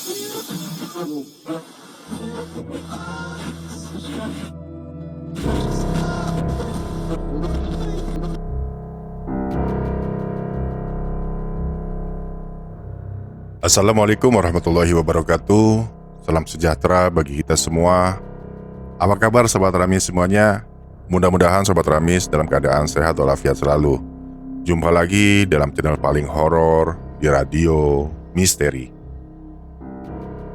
Assalamualaikum warahmatullahi wabarakatuh. Salam sejahtera bagi kita semua. Apa kabar Sobat Ramis semuanya? Mudah-mudahan Sobat Ramis dalam keadaan sehat walafiat selalu. Jumpa lagi dalam channel paling horor di radio misteri.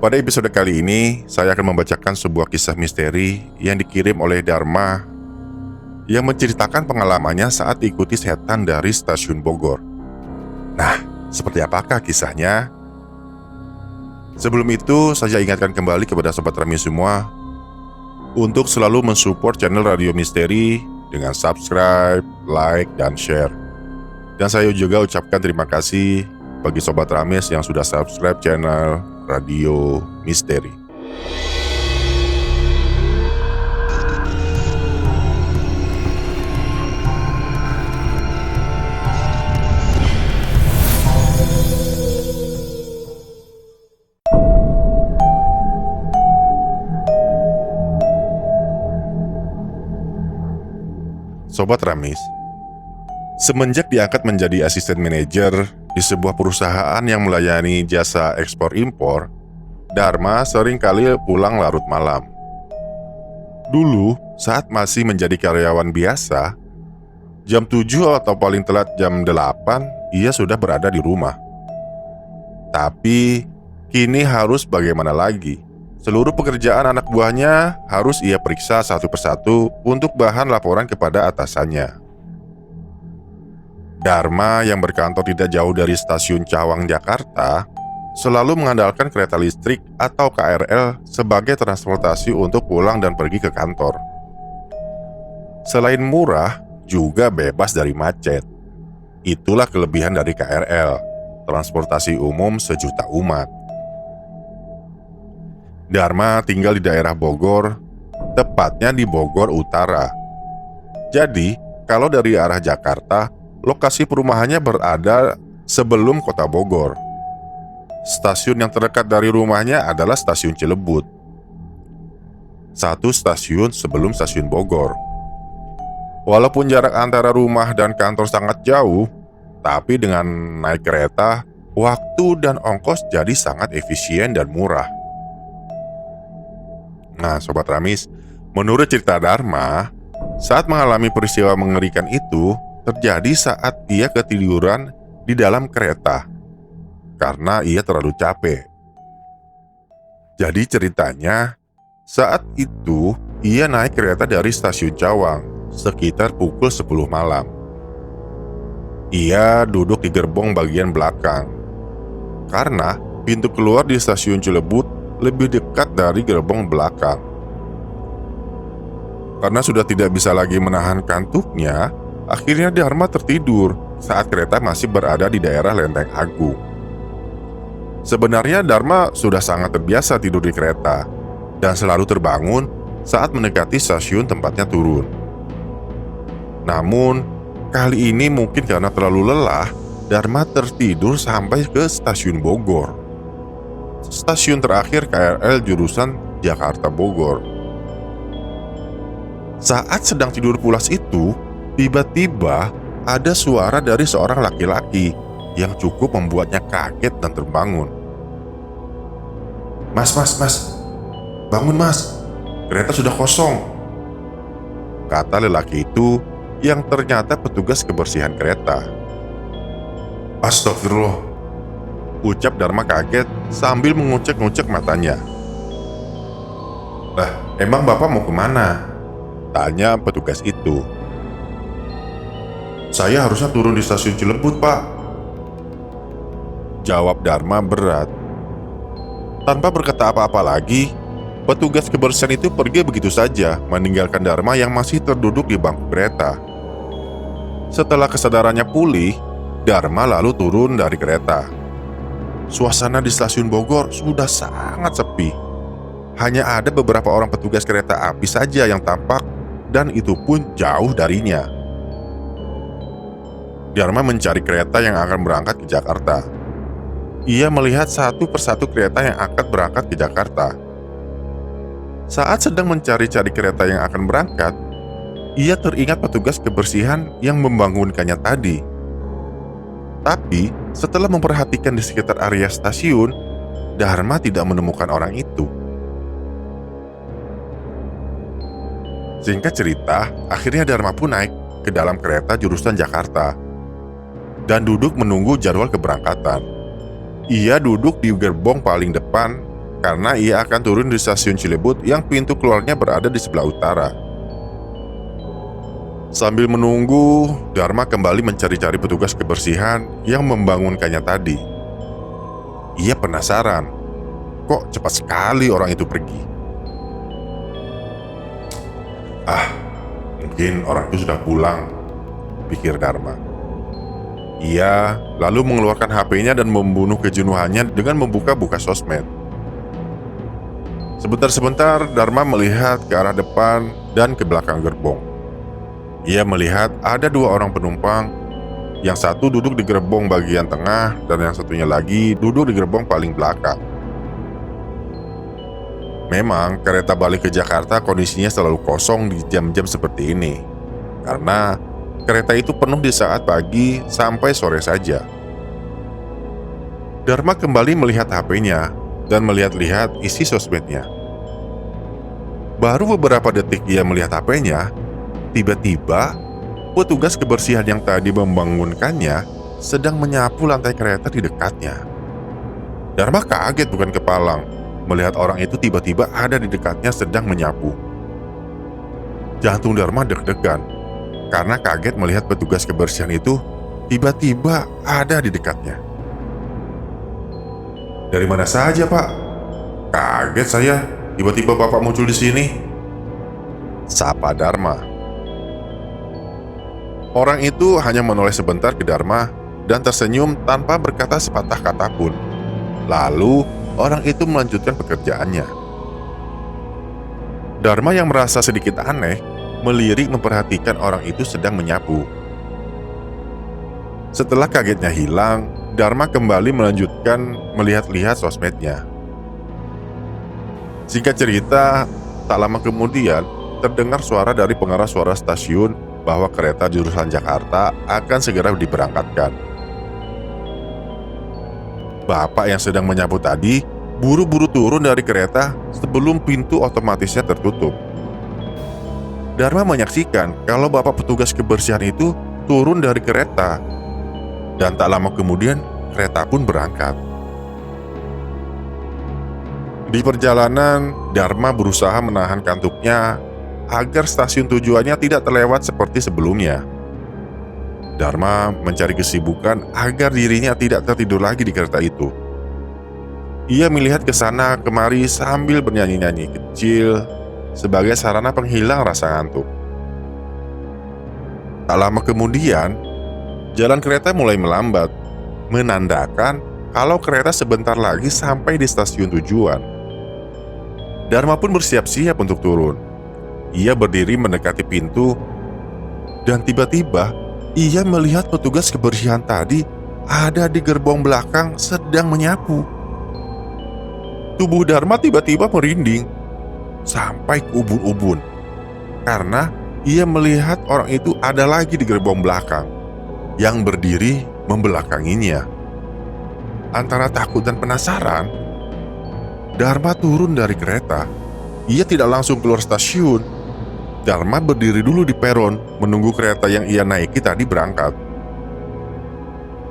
Pada episode kali ini, saya akan membacakan sebuah kisah misteri yang dikirim oleh Dharma yang menceritakan pengalamannya saat ikuti setan dari stasiun Bogor. Nah, seperti apakah kisahnya? Sebelum itu, saya ingatkan kembali kepada Sobat Rami semua untuk selalu mensupport channel Radio Misteri dengan subscribe, like, dan share. Dan saya juga ucapkan terima kasih bagi Sobat Ramis yang sudah subscribe channel Radio Misteri. Sobat Ramis, semenjak diangkat menjadi asisten manajer di sebuah perusahaan yang melayani jasa ekspor-impor, Dharma sering kali pulang larut malam. Dulu, saat masih menjadi karyawan biasa, jam 7 atau paling telat jam 8, ia sudah berada di rumah. Tapi, kini harus bagaimana lagi? Seluruh pekerjaan anak buahnya harus ia periksa satu persatu untuk bahan laporan kepada atasannya. Dharma yang berkantor tidak jauh dari stasiun Cawang, Jakarta, selalu mengandalkan kereta listrik atau KRL sebagai transportasi untuk pulang dan pergi ke kantor. Selain murah, juga bebas dari macet. Itulah kelebihan dari KRL, transportasi umum sejuta umat. Dharma tinggal di daerah Bogor, tepatnya di Bogor Utara. Jadi, kalau dari arah Jakarta, lokasi perumahannya berada sebelum kota Bogor. Stasiun yang terdekat dari rumahnya adalah stasiun Cilebut. Satu stasiun sebelum stasiun Bogor. Walaupun jarak antara rumah dan kantor sangat jauh, tapi dengan naik kereta, waktu dan ongkos jadi sangat efisien dan murah. Nah, Sobat Ramis, menurut cerita Dharma, saat mengalami peristiwa mengerikan itu terjadi saat ia ketiduran di dalam kereta karena ia terlalu capek. Jadi ceritanya, saat itu ia naik kereta dari stasiun Cawang sekitar pukul 10 malam. Ia duduk di gerbong bagian belakang karena pintu keluar di stasiun Cilebut lebih dekat dari gerbong belakang. Karena sudah tidak bisa lagi menahan kantuknya, akhirnya Dharma tertidur saat kereta masih berada di daerah Lenteng Agung. Sebenarnya Dharma sudah sangat terbiasa tidur di kereta dan selalu terbangun saat mendekati stasiun tempatnya turun. Namun, kali ini mungkin karena terlalu lelah, Dharma tertidur sampai ke stasiun Bogor. Stasiun terakhir KRL jurusan Jakarta Bogor. Saat sedang tidur pulas itu, tiba-tiba ada suara dari seorang laki-laki yang cukup membuatnya kaget dan terbangun. Mas, bangun mas, kereta sudah kosong, kata lelaki itu yang ternyata petugas kebersihan kereta. Astagfirullah, ucap Dharma kaget sambil mengucek-ngucek matanya. Lah, emang bapak mau kemana? Tanya petugas itu. Saya harusnya turun di stasiun Cilebut, pak, jawab Dharma berat. Tanpa berkata apa-apa lagi, petugas kebersihan itu pergi begitu saja, meninggalkan Dharma yang masih terduduk di bangku kereta. Setelah kesadarannya pulih, Dharma lalu turun dari kereta. Suasana di stasiun Bogor sudah sangat sepi. Hanya ada beberapa orang petugas kereta api saja yang tampak, dan itu pun jauh darinya. Dharma mencari kereta yang akan berangkat ke Jakarta. ia melihat satu persatu kereta yang akan berangkat ke Jakarta. Saat sedang mencari-cari kereta yang akan berangkat, ia teringat petugas kebersihan yang membangunkannya tadi. Tapi, setelah memperhatikan di sekitar area stasiun, Dharma tidak menemukan orang itu. Singkat cerita, akhirnya Dharma pun naik ke dalam kereta jurusan Jakarta dan duduk menunggu jadwal keberangkatan. Ia duduk di gerbong paling depan karena ia akan turun di stasiun Cilebut yang pintu keluarnya berada di sebelah utara. Sambil menunggu, Dharma kembali mencari-cari petugas kebersihan yang membangunkannya tadi. Ia penasaran, kok cepat sekali orang itu pergi? Mungkin orang itu sudah pulang, pikir Dharma. Ia lalu mengeluarkan HP-nya dan membunuh kejenuhannya dengan membuka-buka sosmed. Sebentar-sebentar Dharma melihat ke arah depan dan ke belakang gerbong. Ia melihat ada dua orang penumpang, yang satu duduk di gerbong bagian tengah dan yang satunya lagi duduk di gerbong paling belakang. Memang kereta balik ke Jakarta kondisinya selalu kosong di jam-jam seperti ini, karena kereta itu penuh di saat pagi sampai sore saja. Dharma kembali melihat HP-nya dan melihat-lihat isi sosmednya. Baru beberapa detik ia melihat HP-nya, tiba-tiba petugas kebersihan yang tadi membangunkannya sedang menyapu lantai kereta di dekatnya. Dharma kaget bukan kepalang melihat orang itu tiba-tiba ada di dekatnya sedang menyapu. Jantung Dharma deg-degan karena kaget melihat petugas kebersihan itu tiba-tiba ada di dekatnya. "Dari mana saja, Pak? Kaget saya, tiba-tiba Bapak muncul di sini," sapa Dharma. Orang itu hanya menoleh sebentar ke Dharma dan tersenyum tanpa berkata sepatah kata pun. Lalu orang itu melanjutkan pekerjaannya. Dharma yang merasa sedikit aneh melirik memperhatikan orang itu sedang menyapu. Setelah kagetnya hilang, Dharma kembali melanjutkan melihat-lihat sosmednya. Singkat cerita, tak lama kemudian terdengar suara dari pengarah suara stasiun bahwa kereta jurusan Jakarta akan segera diberangkatkan. Bapak yang sedang menyapu tadi buru-buru turun dari kereta sebelum pintu otomatisnya tertutup. Dharma menyaksikan kalau bapak petugas kebersihan itu turun dari kereta, dan tak lama kemudian kereta pun berangkat. Di perjalanan, Dharma berusaha menahan kantuknya agar stasiun tujuannya tidak terlewat seperti sebelumnya. Dharma mencari kesibukan agar dirinya tidak tertidur lagi di kereta itu. Ia melihat ke sana kemari sambil bernyanyi-nyanyi kecil sebagai sarana penghilang rasa ngantuk. Tak lama kemudian, jalan kereta mulai melambat, menandakan kalau kereta sebentar lagi sampai di stasiun tujuan. Dharma pun bersiap-siap untuk turun. Ia berdiri mendekati pintu, dan tiba-tiba ia melihat petugas kebersihan tadi ada di gerbong belakang sedang menyapu. Tubuh Dharma tiba-tiba merinding sampai ke ubun-ubun karena ia melihat orang itu ada lagi di gerbong belakang yang berdiri membelakanginya. Antara takut dan penasaran, Dharma turun dari kereta. Ia tidak langsung keluar stasiun. Dharma berdiri dulu di peron menunggu kereta yang ia naiki tadi berangkat.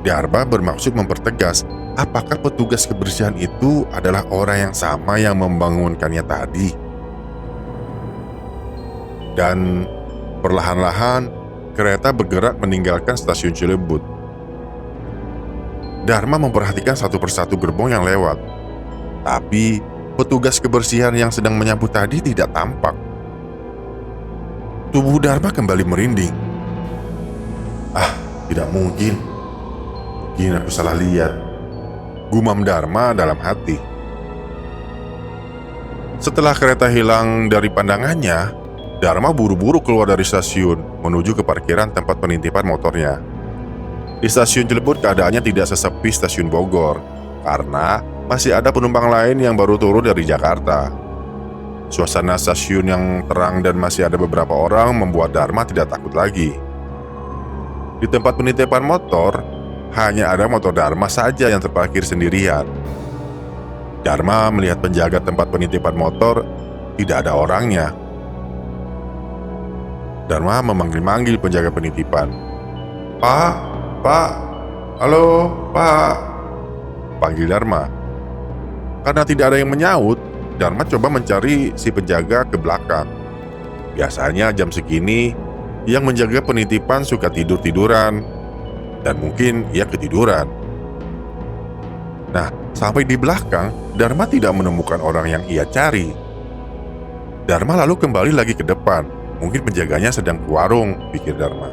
Dharma bermaksud mempertegas apakah petugas kebersihan itu adalah orang yang sama yang membangunkannya tadi. Dan perlahan-lahan kereta bergerak meninggalkan stasiun Cilebut. Dharma memperhatikan satu persatu gerbong yang lewat, tapi petugas kebersihan yang sedang menyapu tadi tidak tampak. Tubuh Dharma kembali merinding. Tidak mungkin. Mungkin aku salah lihat, gumam Dharma dalam hati. Setelah kereta hilang dari pandangannya, Dharma buru-buru keluar dari stasiun menuju ke parkiran tempat penitipan motornya. Di stasiun Cilebut keadaannya tidak sesepi stasiun Bogor. karena masih ada penumpang lain yang baru turun dari Jakarta. Suasana stasiun yang terang dan masih ada beberapa orang membuat Dharma tidak takut lagi. Di tempat penitipan motor, hanya ada motor Dharma saja yang terparkir sendirian. Dharma melihat penjaga tempat penitipan motor, tidak ada orangnya. Dharma memanggil-manggil penjaga penitipan. "Pak, Pak, halo, Pak," panggil Dharma. Karena tidak ada yang menyaut, Dharma coba mencari si penjaga ke belakang. Biasanya jam segini, yang menjaga penitipan suka tidur-tiduran, dan mungkin ia ketiduran. Nah, sampai di belakang, Dharma tidak menemukan orang yang ia cari. Dharma lalu kembali lagi ke depan. Mungkin penjaganya sedang ke warung, pikir Dharma.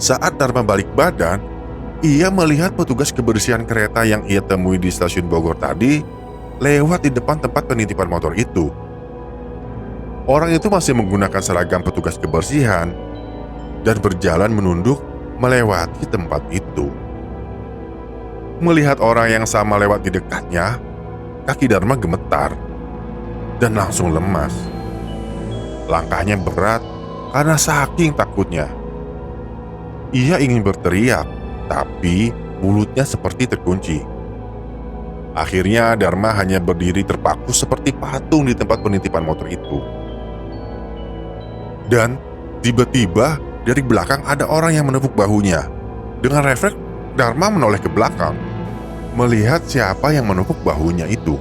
Saat Dharma balik badan, ia melihat petugas kebersihan kereta yang ia temui di stasiun Bogor tadi lewat di depan tempat penitipan motor itu. Orang itu masih menggunakan seragam petugas kebersihan dan berjalan menunduk melewati tempat itu. Melihat orang yang sama lewat di dekatnya, kaki Dharma gemetar dan langsung lemas. Langkahnya berat karena saking takutnya. Ia ingin berteriak, tapi mulutnya seperti terkunci. Akhirnya Dharma hanya berdiri terpaku seperti patung di tempat penitipan motor itu. Dan tiba-tiba dari belakang ada orang yang menepuk bahunya. Dengan refleks, Dharma menoleh ke belakang, melihat siapa yang menepuk bahunya itu.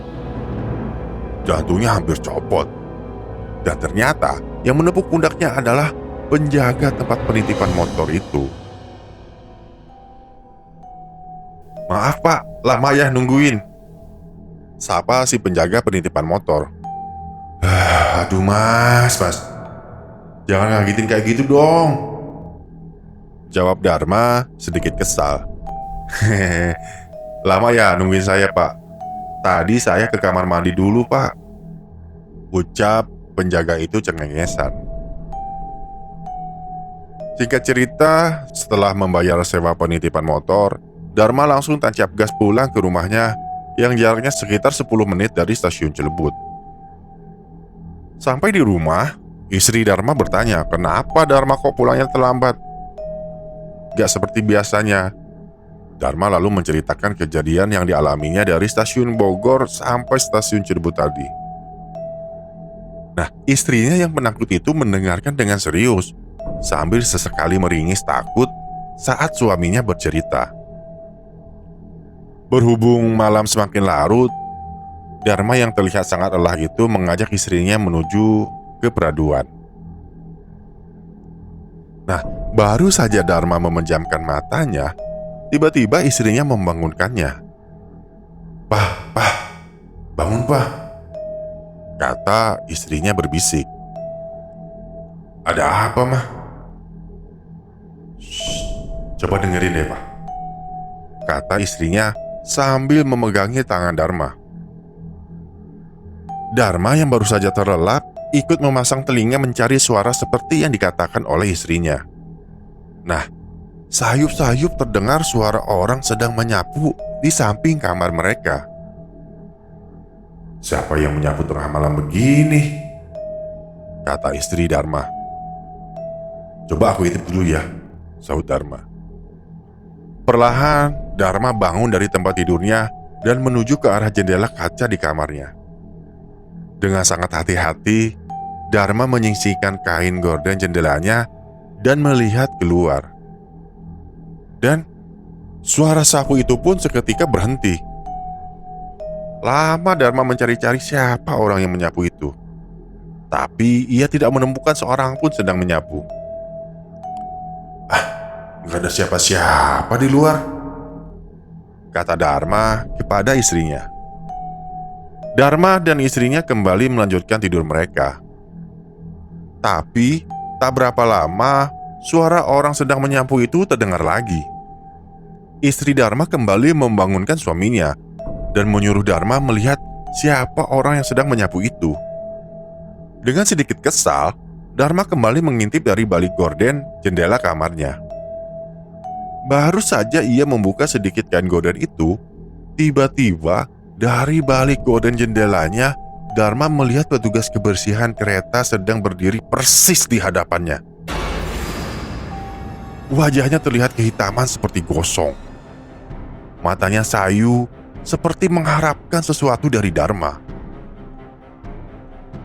Jantungnya hampir copot. Dan ternyata yang menepuk pundaknya adalah penjaga tempat penitipan motor itu. "Maaf Pak, lama ya nungguin," sapa si penjaga penitipan motor. Aduh mas, jangan ngagitin kayak gitu dong," jawab Dharma sedikit kesal. "Hehehe, lama ya nungguin saya Pak. Tadi saya ke kamar mandi dulu Pak," ucap penjaga itu cengengesan. Singkat cerita, setelah membayar sewa penitipan motor, Dharma langsung tancap gas pulang ke rumahnya yang jaraknya sekitar 10 menit dari stasiun Cilebut. Sampai di rumah, istri Dharma bertanya, "Kenapa Dharma kok pulangnya terlambat?" Gak seperti biasanya. Dharma lalu menceritakan kejadian yang dialaminya dari stasiun Bogor sampai stasiun Cilebut tadi. Nah, istrinya yang penakut itu mendengarkan dengan serius, sambil sesekali meringis takut saat suaminya bercerita. Berhubung malam semakin larut, Dharma yang terlihat sangat lelah itu mengajak istrinya menuju ke peraduan. Nah, baru saja Dharma memejamkan matanya, tiba-tiba istrinya membangunkannya. Pak, bangun Pak," kata istrinya berbisik. "Ada apa Mah?" "Shh, coba dengerin deh Pak," kata istrinya sambil memegangi tangan Dharma. Dharma yang baru saja terlelap ikut memasang telinga mencari suara seperti yang dikatakan oleh istrinya. Nah, sayup-sayup terdengar suara orang sedang menyapu di samping kamar mereka. "Siapa yang menyapu tengah malam begini?" kata istri Dharma. "Coba aku intip dulu ya," sahut Dharma. Perlahan, Dharma bangun dari tempat tidurnya dan menuju ke arah jendela kaca di kamarnya. Dengan sangat hati-hati, Dharma menyingsingkan kain gorden jendelanya dan melihat keluar. Dan suara sapu itu pun seketika berhenti. Lama Dharma mencari-cari siapa orang yang menyapu itu, tapi ia tidak menemukan seorang pun sedang menyapu. "Gak ada siapa-siapa di luar," kata Dharma kepada istrinya. Dharma dan istrinya kembali melanjutkan tidur mereka. Tapi tak berapa lama, suara orang sedang menyapu itu terdengar lagi. Istri Dharma kembali membangunkan suaminya dan menyuruh Dharma melihat siapa orang yang sedang menyapu itu. Dengan sedikit kesal, Dharma kembali mengintip dari balik gorden jendela kamarnya. Baru saja ia membuka sedikit kain gorden itu, tiba-tiba dari balik gorden jendelanya, Dharma melihat petugas kebersihan kereta sedang berdiri persis di hadapannya. Wajahnya terlihat kehitaman seperti gosong. Matanya sayu, seperti mengharapkan sesuatu dari Dharma.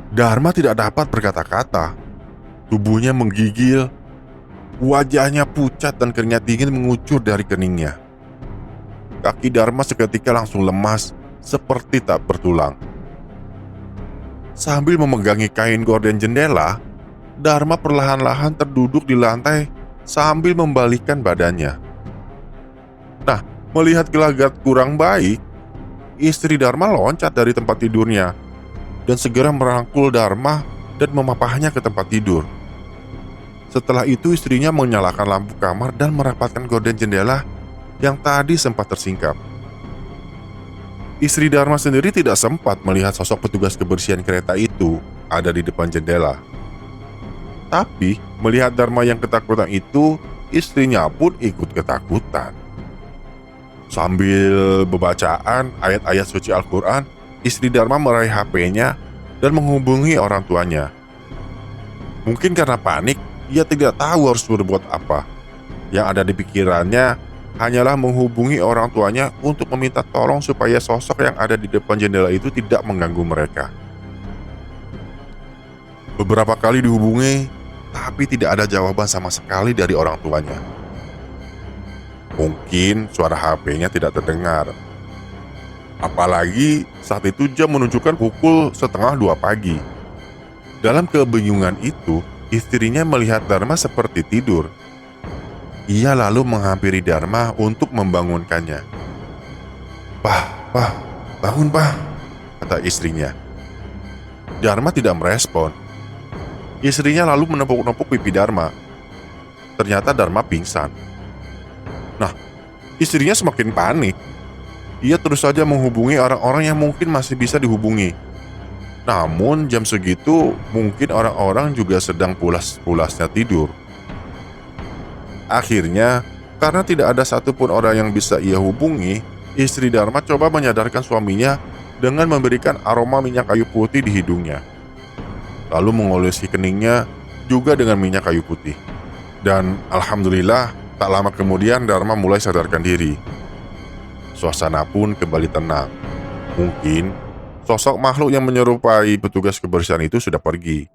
Dharma tidak dapat berkata-kata. Tubuhnya menggigil, wajahnya pucat dan keringat dingin mengucur dari keningnya. Kaki Dharma seketika langsung lemas, seperti tak bertulang. Sambil memegangi kain gorden jendela, Dharma perlahan-lahan terduduk di lantai sambil membalikkan badannya. Nah, melihat gelagat kurang baik, istri Dharma loncat dari tempat tidurnya dan segera merangkul Dharma dan memapahnya ke tempat tidur. Setelah itu istrinya menyalakan lampu kamar dan merapatkan gorden jendela yang tadi sempat tersingkap. Istri Dharma sendiri tidak sempat melihat sosok petugas kebersihan kereta itu ada di depan jendela. Tapi melihat Dharma yang ketakutan itu, istrinya pun ikut ketakutan. Sambil bacaan ayat-ayat suci Al-Quran, istri Dharma meraih HP-nya dan menghubungi orang tuanya. Mungkin karena panik, ia tidak tahu harus berbuat apa. Yang ada di pikirannya hanyalah menghubungi orang tuanya untuk meminta tolong supaya sosok yang ada di depan jendela itu tidak mengganggu mereka. Beberapa kali dihubungi, tapi tidak ada jawaban sama sekali dari orang tuanya. Mungkin suara HP-nya tidak terdengar. Apalagi saat itu jam menunjukkan pukul 1:30 pagi. Dalam kebingungan itu, istrinya melihat Dharma seperti tidur. Ia lalu menghampiri Dharma untuk membangunkannya. Pah, bangun pah, kata istrinya. Dharma tidak merespon. Istrinya lalu menepuk-nepuk pipi Dharma. Ternyata Dharma pingsan. Nah, istrinya semakin panik. Ia terus saja menghubungi orang-orang yang mungkin masih bisa dihubungi. Namun jam segitu mungkin orang-orang juga sedang pulas-pulasnya tidur. Akhirnya, karena tidak ada satupun orang yang bisa ia hubungi, istri Dharma coba menyadarkan suaminya dengan memberikan aroma minyak kayu putih di hidungnya. Lalu mengolesi keningnya juga dengan minyak kayu putih. Dan alhamdulillah, tak lama kemudian Dharma mulai sadarkan diri. Suasana pun kembali tenang. Mungkin sosok makhluk yang menyerupai petugas kebersihan itu sudah pergi.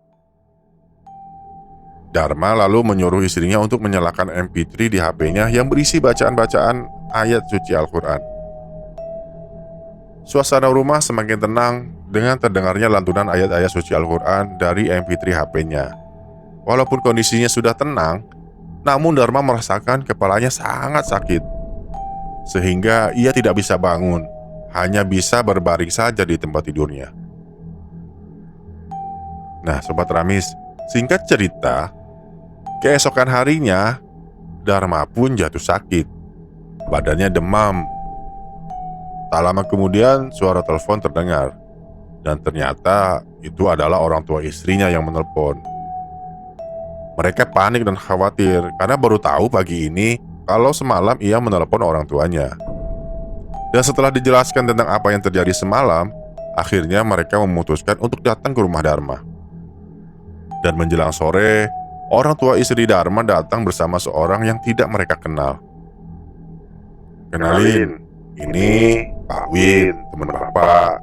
Dharma lalu menyuruh istrinya untuk menyalakan MP3 di HP-nya yang berisi bacaan-bacaan ayat suci Al-Quran. Suasana rumah semakin tenang dengan terdengarnya lantunan ayat-ayat suci Al-Quran dari MP3 HP-nya. Walaupun kondisinya sudah tenang, namun Dharma merasakan kepalanya sangat sakit. Sehingga ia tidak bisa bangun, hanya bisa berbaring saja di tempat tidurnya. Nah, Sobat Ramis, singkat cerita, keesokan harinya, Dharma pun jatuh sakit. Badannya demam. Tak lama kemudian suara telepon terdengar. Dan ternyata itu adalah orang tua istrinya yang menelpon. Mereka panik dan khawatir karena baru tahu pagi ini kalau semalam ia menelpon orang tuanya. Dan setelah dijelaskan tentang apa yang terjadi semalam, akhirnya mereka memutuskan untuk datang ke rumah Dharma. Dan menjelang sore, orang tua istri Dharma datang bersama seorang yang tidak mereka kenal. Kenalin, ini Pak Win, teman Bapak.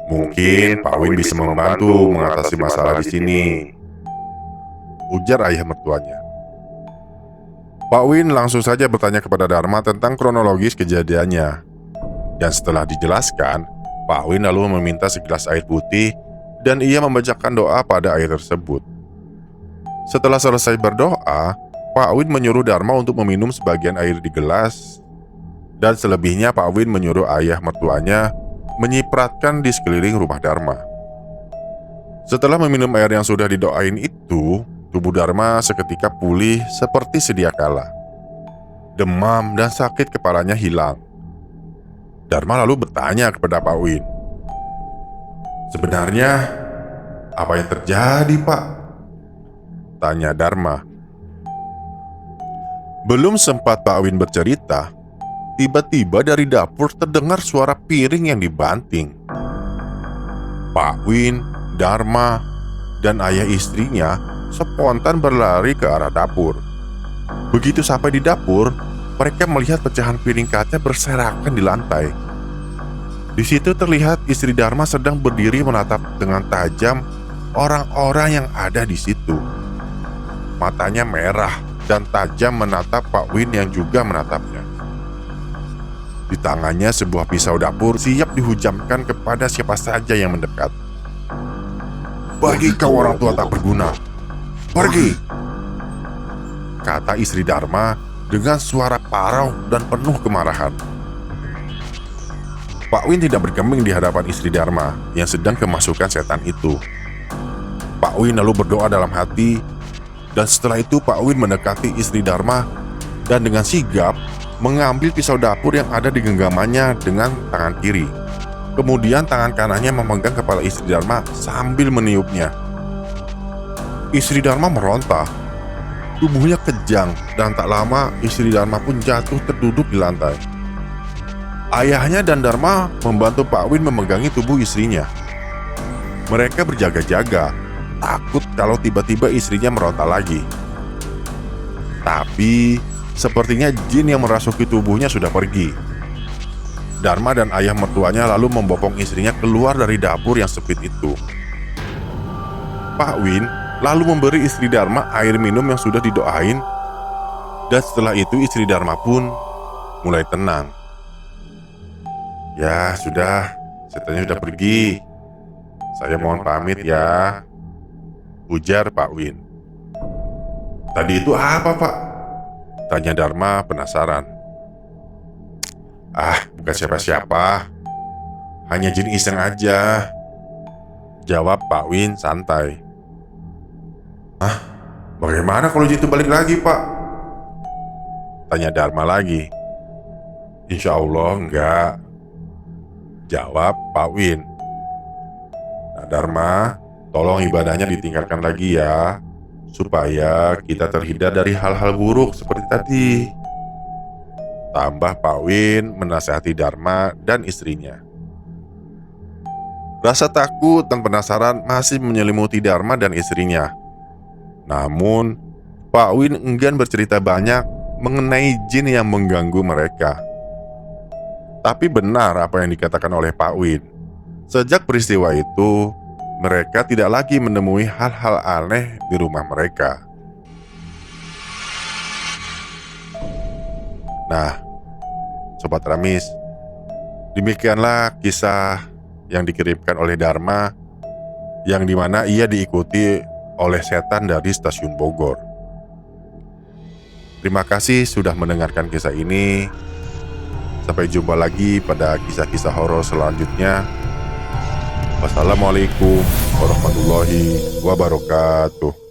Mungkin Pak Win bisa membantu mengatasi masalah di sini, ujar ayah mertuanya. Pak Win langsung saja bertanya kepada Dharma tentang kronologis kejadiannya. Dan setelah dijelaskan, Pak Win lalu meminta segelas air putih dan ia membacakan doa pada air tersebut. Setelah selesai berdoa, Pak Win menyuruh Dharma untuk meminum sebagian air di gelas. Dan selebihnya Pak Win menyuruh ayah mertuanya menyipratkan di sekeliling rumah Dharma. Setelah meminum air yang sudah didoain itu, tubuh Dharma seketika pulih seperti sedia kala. Demam dan sakit kepalanya hilang. Dharma lalu bertanya kepada Pak Win, "Sebenarnya apa yang terjadi, Pak?" tanya Dharma. Belum sempat Pak Win bercerita, tiba-tiba dari dapur terdengar suara piring yang dibanting. Pak Win, Dharma, dan ayah istrinya spontan berlari ke arah dapur. Begitu sampai di dapur, mereka melihat pecahan piring kaca berserakan di lantai. Di situ terlihat istri Dharma sedang berdiri menatap dengan tajam orang-orang yang ada di situ. Matanya merah dan tajam menatap Pak Win yang juga menatapnya. Di tangannya sebuah pisau dapur siap dihujamkan kepada siapa saja yang mendekat. "Bagi kau orang tua tak berguna, pergi!" kata istri Dharma dengan suara parau dan penuh kemarahan. Pak Win tidak bergeming di hadapan istri Dharma yang sedang kemasukan setan itu. Pak Win lalu berdoa dalam hati, dan setelah itu Pak Win mendekati istri Dharma dan dengan sigap mengambil pisau dapur yang ada di genggamannya dengan tangan kiri. Kemudian tangan kanannya memegang kepala istri Dharma sambil meniupnya. Istri Dharma meronta. Tubuhnya kejang dan tak lama istri Dharma pun jatuh terduduk di lantai. Ayahnya dan Dharma membantu Pak Win memegangi tubuh istrinya. Mereka berjaga-jaga, takut kalau tiba-tiba istrinya meronta lagi. Tapi sepertinya jin yang merasuki tubuhnya sudah pergi. Dharma dan ayah mertuanya lalu membopong istrinya keluar dari dapur yang sempit itu. Pak Win lalu memberi istri Dharma air minum yang sudah didoain, dan setelah itu istri Dharma pun mulai tenang. "Ya sudah, setannya sudah pergi. Saya mohon pamit ya," ujar Pak Win. "Tadi itu apa, Pak?" tanya Dharma penasaran. "Ah, bukan siapa-siapa. Hanya jin iseng aja," jawab Pak Win santai. "Hah? Bagaimana kalau jin itu balik lagi, Pak?" tanya Dharma lagi. "Insya Allah enggak," jawab Pak Win. "Nah Dharma, tolong ibadahnya ditingkatkan lagi ya, supaya kita terhindar dari hal-hal buruk seperti tadi," tambah Pak Win menasihati Dharma dan istrinya. Rasa takut dan penasaran masih menyelimuti Dharma dan istrinya. Namun, Pak Win enggan bercerita banyak mengenai jin yang mengganggu mereka. Tapi benar apa yang dikatakan oleh Pak Win. Sejak peristiwa itu, mereka tidak lagi menemui hal-hal aneh di rumah mereka. Nah, Sobat Ramis, demikianlah kisah yang dikirimkan oleh Dharma, yang dimana ia diikuti oleh setan dari stasiun Bogor. Terima kasih sudah mendengarkan kisah ini. Sampai jumpa lagi pada kisah-kisah horor selanjutnya. Wassalamualaikum warahmatullahi wabarakatuh.